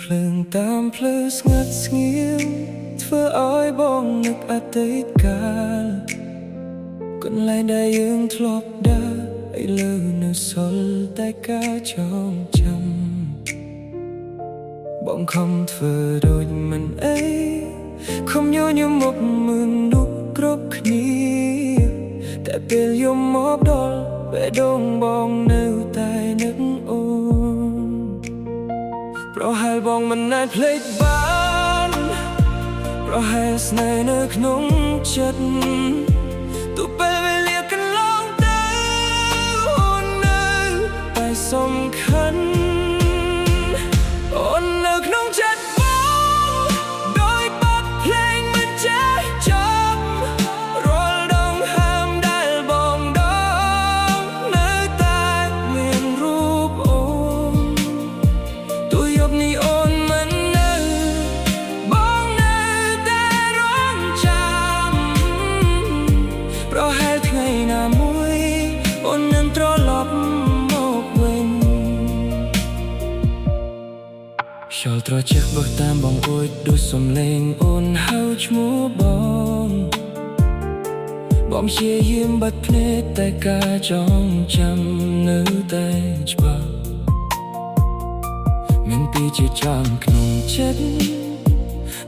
ភ្លើងតាមផ្លូវស្ងាត់ស្ងៀមធ្វើឲ្យបងនឹកអតីតកាលកន្លែងដែលយើងធ្លាប់ដើរឥឡូវនៅសល់តែការចងចាំបងខំធ្វើដូចមិនអីខំញញឹមមកមើលឌុបគ្រប់គ្នាតែពេលយំមកដល់បេះដូងបងនៅតែនឹកអូនប្រហែលបងមិនអាចភ្លេចបានប្រហែលស្នេហ៍នៅក្នុងចិត្តទោះពេលវេលាកន្លងទៅអូននៅតែសំខាន់អូននៅក្នុងចិត្តបងដោយបទភ្លេងមិនចេះចប់រាល់ដងហើមដែលបងដងនៅតែមានរូបអូនទោះយប់នេះអូនមិននៅបងនៅតែរងចាំប្រហែលថ្ងៃណាមួយអូននឹងត្រឡប់មកវិញខ្យល់ត្រជាក់បោះតាមបងអួយដូចសំឡេងអូនហៅឈ្មោះបងព្យាយាមបិទភ្នែកតែការចងចាំនៅតែច្បាស់មានពីជាចាំក្នុងចិត្ត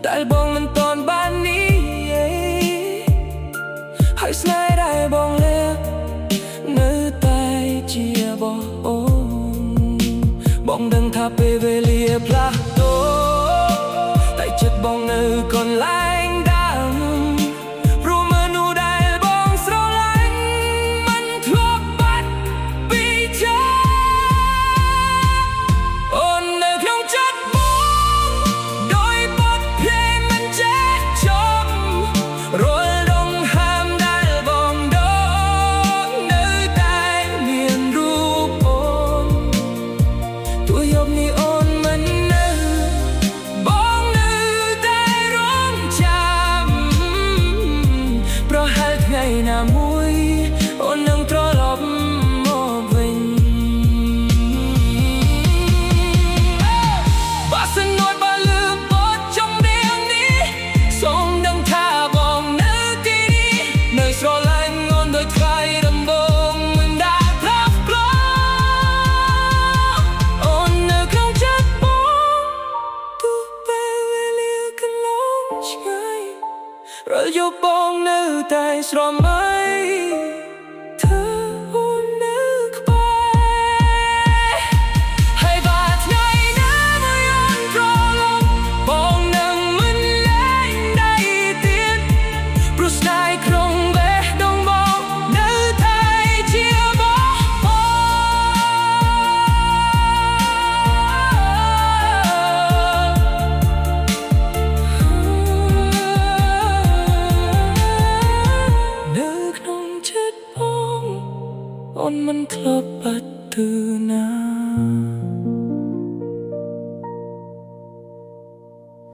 តែបងមិនតន់បាននេះហើយស្នេហ៍ដែលបងលើកនៅតែជាបងអូនបងដឹងថាពេលវេលាផ្លាស់ប្ដូរតែចិត្តបងនៅកន្លែងដើមព្រោះមនុស្សដែលបងស្រឡាញ់មិនធ្លាប់បាត់ពីចិត្តអូននៅក្នុងចិត្តបងដោយបទភ្លេងមិនចេះចប់រាល់ដងហើមដែលបងដងនៅតែមានរូបអូនទោះយប់នេះអូនមិននៅបងនៅតែរងចាំប្រហែលថ្ងៃណាមួយអូននឹងត្រឡប់មកវិញបើសិននួនបើលឺបទចំរៀងនេះសូមដឹងថាបងនៅទីនេះនៅស្រឡាញ់អូនដោយថ្ងៃដំបូងមិនដែលផ្លាស់ប្ដូរអូននៅក្នុងចិត្តបងទោះពេលវេលាកន្លងឆ្ងាយរាល់យប់បងនៅតែស្រម